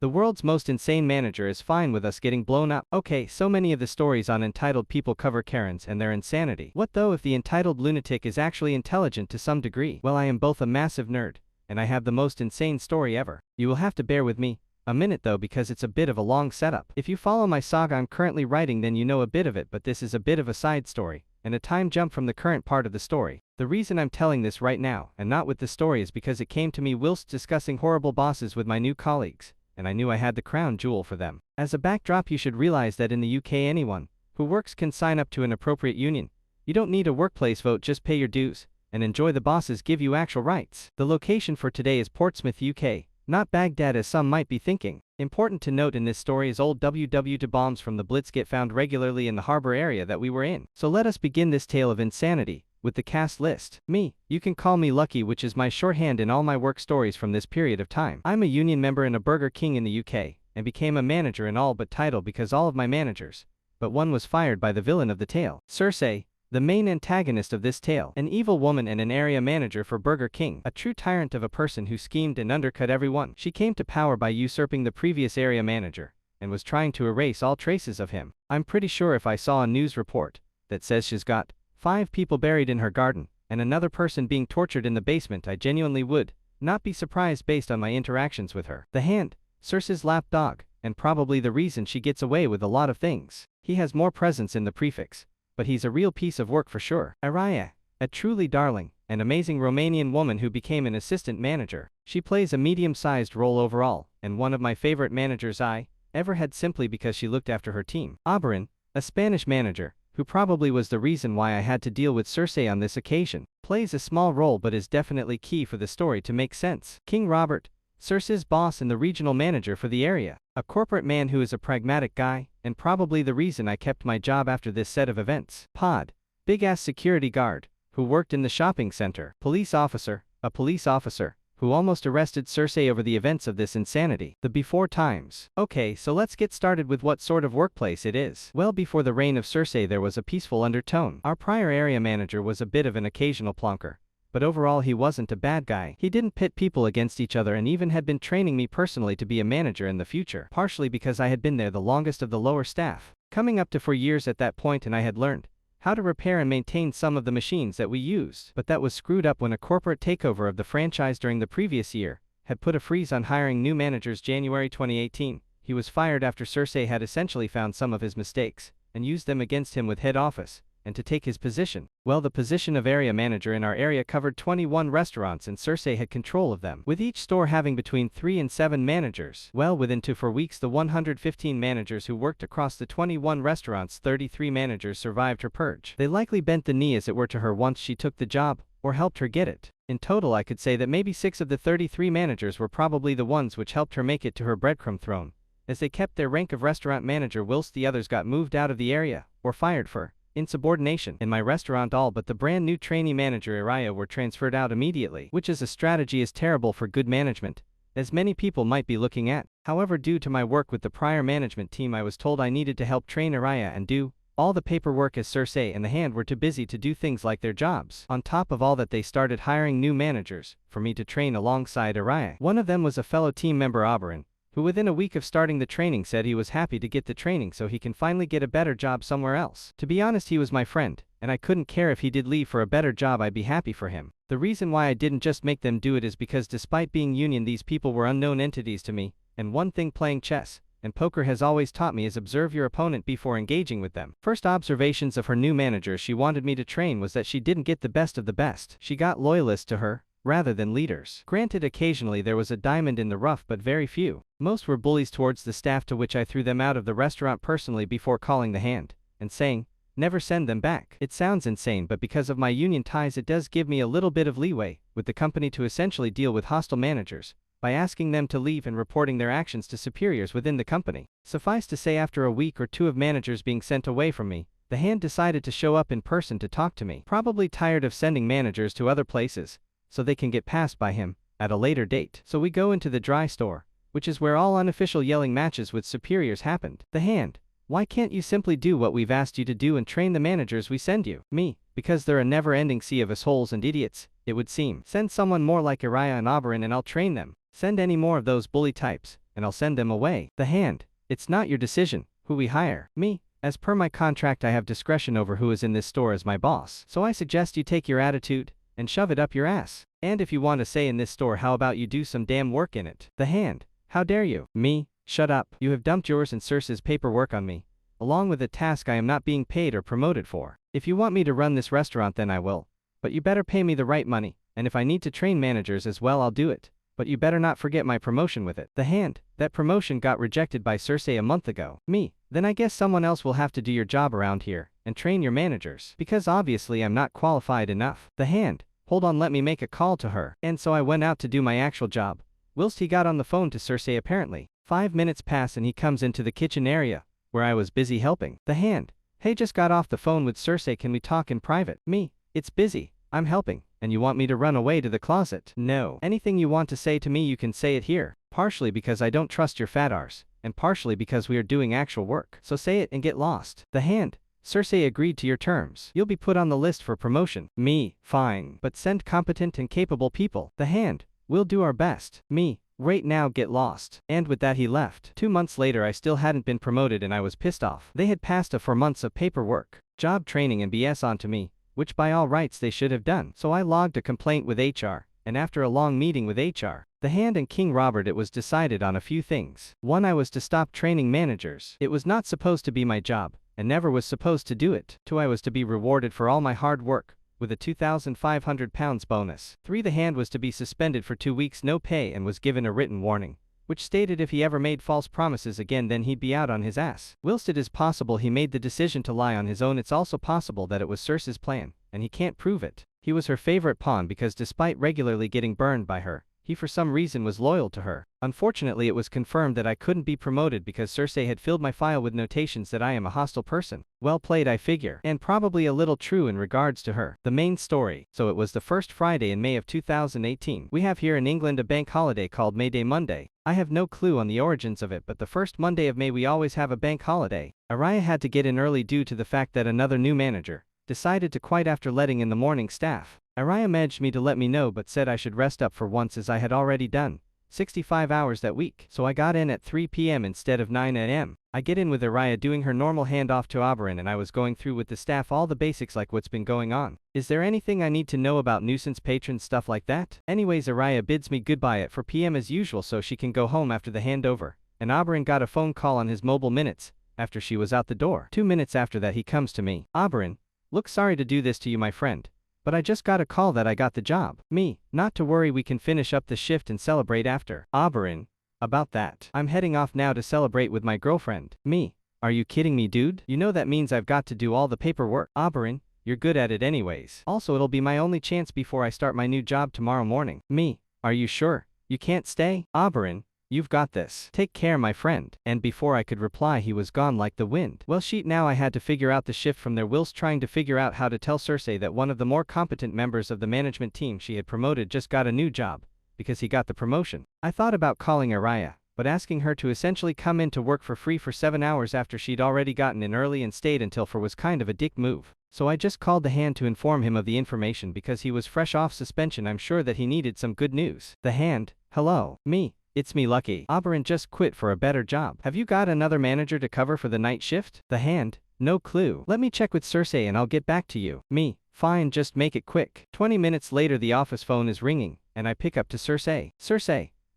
The world's most insane manager is fine with us getting blown up. Okay, so many of the stories on entitled people cover Karens and their insanity. What though if the entitled lunatic is actually intelligent to some degree? Well, I am both a massive nerd, and I have the most insane story ever. You will have to bear with me a minute though, because it's a bit of a long setup. If you follow my saga I'm currently writing, then you know a bit of it, but this is a bit of a side story and a time jump from the current part of the story. The reason I'm telling this right now, and not with the story, is because it came to me whilst discussing horrible bosses with my new colleagues, and I knew I had the crown jewel for them. As a backdrop, you should realize that in the UK anyone who works can sign up to an appropriate union. You don't need a workplace vote, just pay your dues, and enjoy the bosses give you actual rights. The location for today is Portsmouth, UK, not Baghdad as some might be thinking. Important to note in this story is old WW2 bombs from the Blitz get found regularly in the harbor area that we were in. So let us begin this tale of insanity with the cast list. Me, you can call me Lucky, which is my shorthand in all my work stories from this period of time. I'm a union member in a Burger King in the UK, and became a manager in all but title because all of my managers, but one was fired by the villain of the tale. Cersei, the main antagonist of this tale, an evil woman and an area manager for Burger King, a true tyrant of a person who schemed and undercut everyone. She came to power by usurping the previous area manager, and was trying to erase all traces of him. I'm pretty sure if I saw a news report that says she's got 5 people buried in her garden, and another person being tortured in the basement, I genuinely would not be surprised based on my interactions with her. The Hand, Cersei's lapdog, and probably the reason she gets away with a lot of things. He has more presence in the prefix, but he's a real piece of work for sure. Araya, a truly darling and amazing Romanian woman who became an assistant manager. She plays a medium-sized role overall, and one of my favorite managers I ever had simply because she looked after her team. Oberyn, a Spanish manager, who probably was the reason why I had to deal with Cersei on this occasion, plays a small role but is definitely key for the story to make sense. King Robert, Cersei's boss and the regional manager for the area, a corporate man who is a pragmatic guy, and probably the reason I kept my job after this set of events. Pod, big-ass security guard, who worked in the shopping center. Police officer, a police officer, who almost arrested Cersei over the events of this insanity. The before times. Okay, so let's get started with what sort of workplace it is. Well, before the reign of Cersei there was a peaceful undertone. Our prior area manager was a bit of an occasional plonker, but overall he wasn't a bad guy. He didn't pit people against each other and even had been training me personally to be a manager in the future, partially because I had been there the longest of the lower staff, coming up to 4 years at that point, and I had learned how to repair and maintain some of the machines that we used. But that was screwed up when a corporate takeover of the franchise during the previous year had put a freeze on hiring new managers. January 2018, he was fired after Cersei had essentially found some of his mistakes and used them against him with head office, and to take his position. Well, the position of area manager in our area covered 21 restaurants and Cersei had control of them, with each store having between 3 and 7 managers. Well, within 2 to 4 weeks the 115 managers who worked across the 21 restaurants, 33 managers survived her purge. They likely bent the knee as it were to her once she took the job, or helped her get it. In total I could say that maybe 6 of the 33 managers were probably the ones which helped her make it to her breadcrumb throne, as they kept their rank of restaurant manager whilst the others got moved out of the area, or fired for insubordination. In my restaurant all but the brand new trainee manager Araya were transferred out immediately, which is a strategy is terrible for good management, as many people might be looking at. However, due to my work with the prior management team I was told I needed to help train Araya and do all the paperwork, as Cersei and the Hand were too busy to do things like their jobs. On top of all that, they started hiring new managers for me to train alongside Araya. One of them was a fellow team member, Oberyn, who within a week of starting the training said he was happy to get the training so he can finally get a better job somewhere else. To be honest, he was my friend, and I couldn't care if he did leave for a better job, I'd be happy for him. The reason why I didn't just make them do it is because despite being union, these people were unknown entities to me, and one thing playing chess and poker has always taught me is observe your opponent before engaging with them. First observations of her new manager she wanted me to train was that she didn't get the best of the best. She got loyalists to her rather than leaders. Granted, occasionally there was a diamond in the rough, but very few. Most were bullies towards the staff, to which I threw them out of the restaurant personally before calling the Hand and saying, never send them back. It sounds insane, but because of my union ties it does give me a little bit of leeway with the company to essentially deal with hostile managers by asking them to leave and reporting their actions to superiors within the company. Suffice to say, after a week or 2 of managers being sent away from me, the Hand decided to show up in person to talk to me, probably tired of sending managers to other places so they can get passed by him at a later date. So we go into the dry store, which is where all unofficial yelling matches with superiors happened. The Hand, why can't you simply do what we've asked you to do and train the managers we send you? Me, because they're a never-ending sea of assholes and idiots, it would seem. Send someone more like Araya and Oberyn and I'll train them. Send any more of those bully types, and and I'll send them away. The Hand, it's not your decision who we hire. Me, as per my contract I have discretion over who is in this store as my boss. So I suggest you take your attitude and shove it up your ass. And if you want to say in this store, how about you do some damn work in it? The Hand, how dare you? Me, shut up. You have dumped yours and Circe's paperwork on me, along with a task I am not being paid or promoted for. If you want me to run this restaurant then I will. But you better pay me the right money, and if I need to train managers as well I'll do it. But you better not forget my promotion with it. The Hand, that promotion got rejected by Circe a month ago. Me, then I guess someone else will have to do your job around here, and train your managers. Because obviously I'm not qualified enough. The Hand, hold on, let me make a call to her. And so I went out to do my actual job, whilst he got on the phone to Circe apparently. 5 minutes pass and he comes into the kitchen area, where I was busy helping. The Hand, hey, just got off the phone with Circe, can we talk in private? Me, it's busy, I'm helping, and you want me to run away to the closet? No. Anything you want to say to me you can say it here, partially because I don't trust your fat arse, and partially because we are doing actual work. So say it and get lost. The Hand, Circe agreed to your terms. You'll be put on the list for promotion. Me, fine, but send competent and capable people. The Hand, we'll do our best. Me, right now get lost. And with that he left. 2 months later I still hadn't been promoted and I was pissed off. They had passed 4 months of paperwork, job training and BS onto me, which by all rights they should have done. So I logged a complaint with HR, and after a long meeting with HR, The Hand and King Robert, it was decided on a few things. 1. I was to stop training managers. It was not supposed to be my job, and never was supposed to do it. 2. I was to be rewarded for all my hard work, with a £2,500 bonus. 3. The Hand was to be suspended for 2 weeks, no pay, and was given a written warning, which stated if he ever made false promises again then he'd be out on his ass. Whilst it is possible he made the decision to lie on his own, it's also possible that it was Circe's plan, and he can't prove it. He was her favorite pawn because despite regularly getting burned by her, he for some reason was loyal to her. Unfortunately it was confirmed that I couldn't be promoted because Circe had filled my file with notations that I am a hostile person. Well played, I figure. And probably a little true in regards to her. The main story. So it was the first Friday in May of 2018. We have here in England a bank holiday called May Day Monday. I have no clue on the origins of it, but the first Monday of May we always have a bank holiday. Araya had to get in early due to the fact that another new manager decided to quit after letting in the morning staff. Araya messaged me to let me know but said I should rest up for once as I had already done 65 hours that week. So I got in at 3 p.m. instead of 9 a.m. I get in with Araya doing her normal handoff to Oberon, and I was going through with the staff all the basics like what's been going on. Is there anything I need to know about nuisance patrons, stuff like that? Anyways, Araya bids me goodbye at 4 p.m. as usual so she can go home after the handover, and Oberon got a phone call on his mobile minutes after she was out the door. 2 minutes after that he comes to me. Oberon, look, sorry to do this to you my friend, but I just got a call that I got the job. Me, not to worry, we can finish up the shift and celebrate after. Oberon, about that. I'm heading off now to celebrate with my girlfriend. Me, are you kidding me dude? You know that means I've got to do all the paperwork. Oberon, you're good at it anyways. Also it'll be my only chance before I start my new job tomorrow morning. Me, are you sure you can't stay? Oberon, you've got this. Take care my friend. And before I could reply he was gone like the wind. Well shit, now I had to figure out the shift from there whilst trying to figure out how to tell Circe that one of the more competent members of the management team she had promoted just got a new job, because he got the promotion. I thought about calling Araya, but asking her to essentially come in to work for free for 7 hours after she'd already gotten in early and stayed until 4 was kind of a dick move. So I just called the Hand to inform him of the information because he was fresh off suspension. I'm sure that he needed some good news. The Hand, hello. Me, it's me Lucky. Oberon just quit for a better job. Have you got another manager to cover for the night shift? The Hand, no clue. Let me check with Circe and I'll get back to you. Me, fine, just make it quick. 20 minutes later the office phone is ringing, and I pick up to Circe. Circe,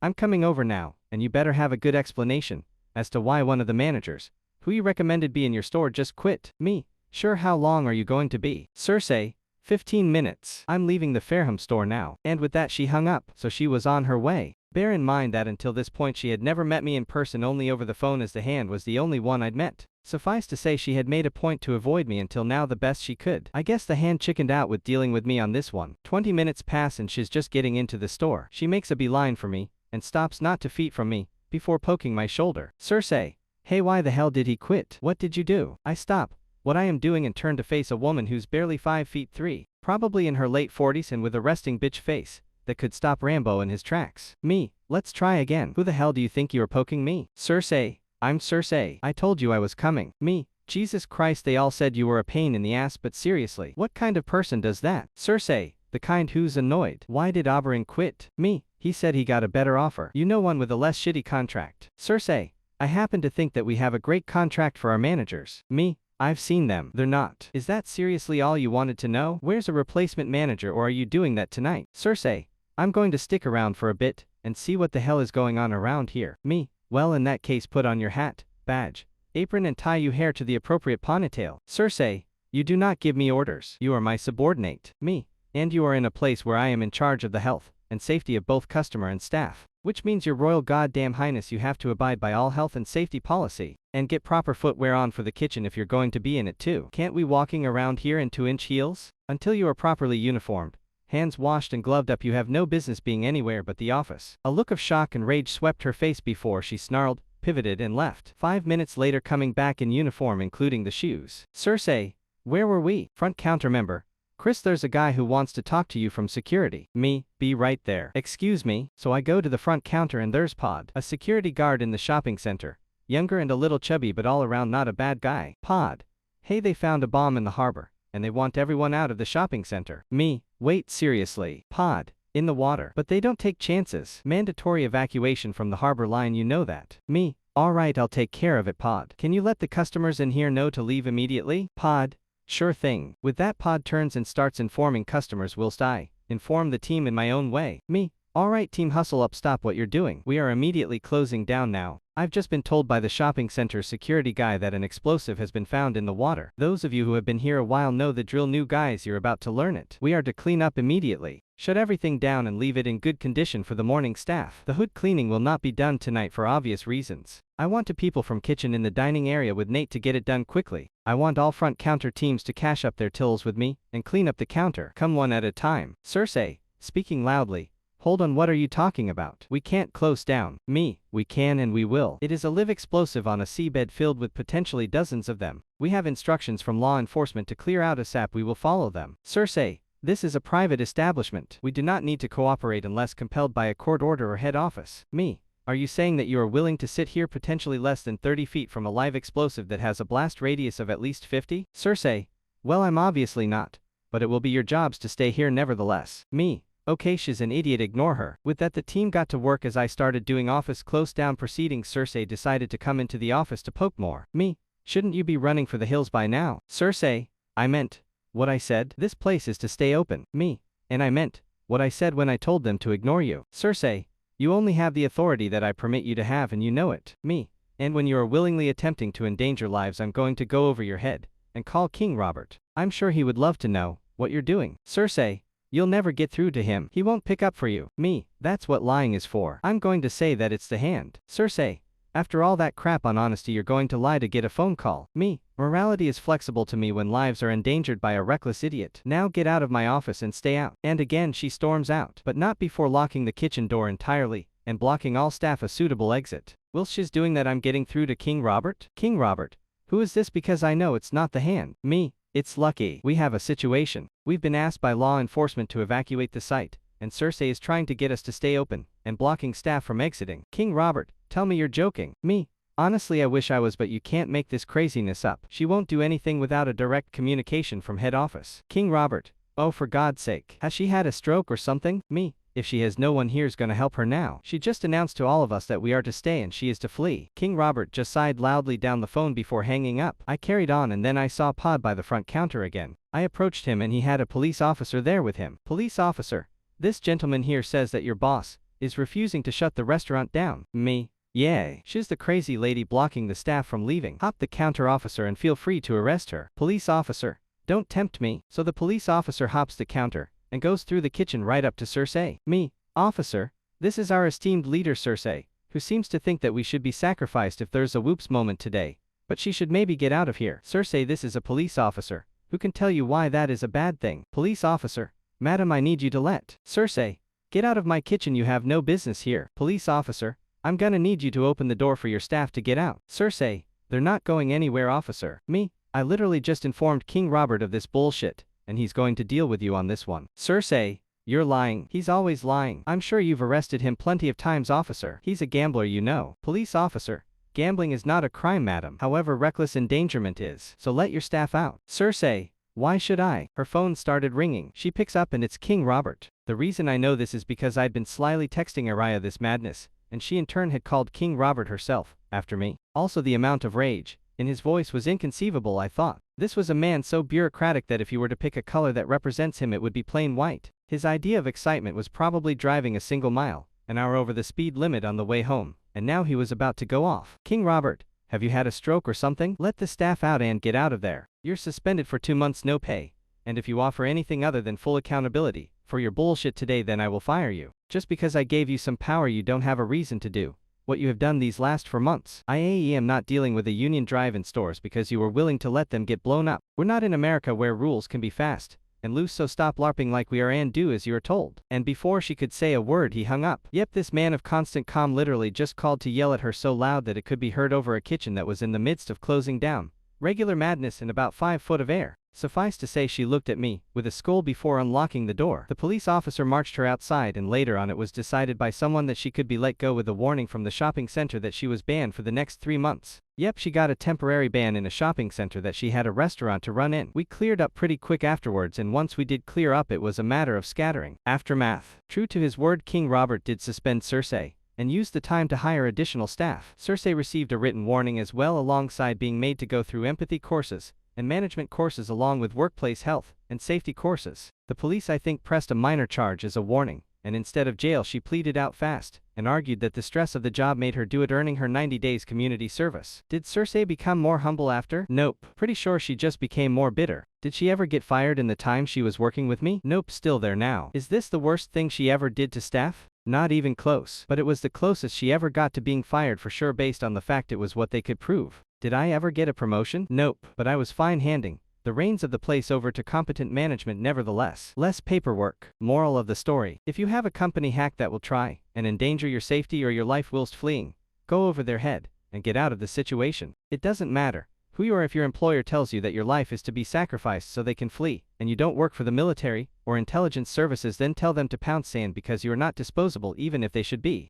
I'm coming over now, and you better have a good explanation as to why one of the managers who you recommended be in your store just quit. Me, sure, how long are you going to be? Circe, 15 minutes. I'm leaving the Fairham store now. And with that she hung up, so she was on her way. Bear in mind that until this point she had never met me in person, only over the phone, as the Hand was the only one I'd met. Suffice to say she had made a point to avoid me until now the best she could. I guess the Hand chickened out with dealing with me on this one. 20 minutes pass and she's just getting into the store. She makes a beeline for me, and stops not 2 feet from me, before poking my shoulder. Circe, hey, why the hell did he quit? What did you do? I stop what I am doing and turn to face a woman who's barely 5 feet 3, probably in her late 40s and with a resting bitch face that could stop Rambo in his tracks. Me, let's try again. Who the hell do you think you are poking me? Circe, I'm Circe. I told you I was coming. Me, Jesus Christ, they all said you were a pain in the ass, but seriously, what kind of person does that? Circe, the kind who's annoyed. Why did Oberon quit? Me, He said he got a better offer. You know, one with a less shitty contract. Cersei, I happen to think that we have a great contract for our managers. Me, I've seen them. They're not. Is that seriously all you wanted to know? Where's a replacement manager, or are you doing that tonight? Cersei, I'm going to stick around for a bit and see what the hell is going on around here. Me, well, in that case, put on your hat, badge, apron and tie your hair to the appropriate ponytail. Cersei, you do not give me orders. You are my subordinate. Me, and you are in a place where I am in charge of the health and safety of both customer and staff. Which means, your royal goddamn highness, you have to abide by all health and safety policy, and get proper footwear on for the kitchen if you're going to be in it too. Can't we walking around here in 2-inch heels? Until you are properly uniformed, hands washed and gloved up, you have no business being anywhere but the office. A look of shock and rage swept her face before she snarled, pivoted and left. 5 minutes later, coming back in uniform including the shoes. Cersei, where were we? Front counter member. Chris, there's a guy who wants to talk to you from security. Me, be right there. Excuse me. So I go to the front counter and there's Pod, a security guard in the shopping center. Younger and a little chubby, but all around not a bad guy. Pod, hey, they found a bomb in the harbor, and they want everyone out of the shopping center. Me, wait, seriously? Pod, in the water. But they don't take chances. Mandatory evacuation from the harbor line, you know that. Me, alright, I'll take care of it. Pod, can you let the customers in here know to leave immediately? Pod, sure thing. With that, Pod turns and starts informing customers whilst I inform the team in my own way. Me, alright team, hustle up, stop what you're doing. We are immediately closing down now. I've just been told by the shopping center security guy that an explosive has been found in the water. Those of you who have been here a while know the drill, new guys, you're about to learn it. We are to clean up immediately. Shut everything down and leave it in good condition for the morning staff. The hood cleaning will not be done tonight for obvious reasons. I want to people from kitchen in the dining area with Nate to get it done quickly. I want all front counter teams to cash up their tills with me and clean up the counter. Come one at a time. Cersei, speaking loudly. Hold on, what are you talking about? We can't close down. Me, we can and we will. It is a live explosive on a seabed filled with potentially dozens of them. We have instructions from law enforcement to clear out ASAP. We will follow them. Cersei, this is a private establishment. We do not need to cooperate unless compelled by a court order or head office. Me, are you saying that you are willing to sit here potentially less than 30 feet from a live explosive that has a blast radius of at least 50? Cersei, well, I'm obviously not, but it will be your jobs to stay here nevertheless. Me, okay, she's an idiot, ignore her. With that, the team got to work as I started doing office close down proceedings. Cersei decided to come into the office to poke more. Me, shouldn't you be running for the hills by now? Cersei, I meant what I said. This place is to stay open. Me, and I meant what I said when I told them to ignore you. Cersei, you only have the authority that I permit you to have, and you know it. Me, and when you are willingly attempting to endanger lives, I'm going to go over your head and call King Robert. I'm sure he would love to know what you're doing. Cersei, you'll never get through to him. He won't pick up for you. Me, that's what lying is for. I'm going to say that it's the hand. Cersei, after all that crap on honesty, you're going to lie to get a phone call. Me, morality is flexible to me when lives are endangered by a reckless idiot. Now get out of my office and stay out. And again she storms out, but not before locking the kitchen door entirely and blocking all staff a suitable exit. Whilst she's doing that, I'm getting through to King Robert. King Robert, who is this? Because I know it's not the hand. Me, it's Lucky. We have a situation. We've been asked by law enforcement to evacuate the site, and Cersei is trying to get us to stay open and blocking staff from exiting. King Robert, tell me you're joking. Me, honestly I wish I was, but you can't make this craziness up. She won't do anything without a direct communication from head office. King Robert, oh for God's sake, has she had a stroke or something? Me, if she has, no one here's gonna help her now. She just announced to all of us that we are to stay and she is to flee. King Robert just sighed loudly down the phone before hanging up. I carried on, and then I saw Pod by the front counter again. I approached him and he had a police officer there with him. Police officer, this gentleman here says that your boss is refusing to shut the restaurant down. Me, yay. She's the crazy lady blocking the staff from leaving. Hop the counter officer and feel free to arrest her. Police officer, don't tempt me. So the police officer hops the counter and goes through the kitchen right up to Cersei. Me, officer, this is our esteemed leader Cersei, who seems to think that we should be sacrificed if there's a whoops moment today, but she should maybe get out of here. Cersei, this is a police officer who can tell you why that is a bad thing. Police officer, madam, I need you to let Cersei get out of my kitchen. You have no business here. Police officer, I'm gonna need you to open the door for your staff to get out. Cersei, they're not going anywhere, officer. Me, I literally just informed King Robert of this bullshit, and he's going to deal with you on this one. Cersei, you're lying. He's always lying. I'm sure you've arrested him plenty of times, officer. He's a gambler, you know. Police officer, gambling is not a crime, madam. However, reckless endangerment is. So let your staff out. Cersei, why should I? Her phone started ringing. She picks up and it's King Robert. The reason I know this is because I'd been slyly texting Araya this madness, and she in turn had called King Robert herself, after me. Also the amount of rage in his voice was inconceivable, I thought. This was a man so bureaucratic that if you were to pick a color that represents him it would be plain white. His idea of excitement was probably driving a single mile an hour over the speed limit on the way home, and now he was about to go off. King Robert, have you had a stroke or something? Let the staff out and get out of there. You're suspended for 2 months no pay, and if you offer anything other than full accountability for your bullshit today then I will fire you. Just because I gave you some power you don't have a reason to do what you have done these last 4 months. I am not dealing with a union drive-in stores because you were willing to let them get blown up. We're not in America where rules can be fast and loose, so stop larping like we are and do as you are told. And before she could say a word he hung up. Yep, this man of constant calm literally just called to yell at her so loud that it could be heard over a kitchen that was in the midst of closing down. Regular madness in about 5 foot of air. Suffice to say she looked at me with a scowl before unlocking the door. The police officer marched her outside and later on it was decided by someone that she could be let go with a warning from the shopping center that she was banned for the next 3 months. Yep, she got a temporary ban in a shopping center that she had a restaurant to run in. We cleared up pretty quick afterwards, and once we did clear up it was a matter of scattering. Aftermath. True to his word, King Robert did suspend Cersei and used the time to hire additional staff. Cersei received a written warning as well, alongside being made to go through empathy courses and management courses along with workplace health and safety courses. The police I think pressed a minor charge as a warning, and instead of jail she pleaded out fast and argued that the stress of the job made her do it, earning her 90 days community service. Did Cersei become more humble after? Nope. Pretty sure she just became more bitter. Did she ever get fired in the time she was working with me? Nope, still there now. Is this the worst thing she ever did to staff? Not even close. But it was the closest she ever got to being fired for sure, based on the fact it was what they could prove. Did I ever get a promotion? Nope. But I was fine handing the reins of the place over to competent management nevertheless. Less paperwork. Moral of the story: if you have a company hack that will try and endanger your safety or your life whilst fleeing, go over their head and get out of the situation. It doesn't matter who you are. If your employer tells you that your life is to be sacrificed so they can flee, and you don't work for the military or intelligence services, then tell them to pounce sand because you are not disposable even if they should be.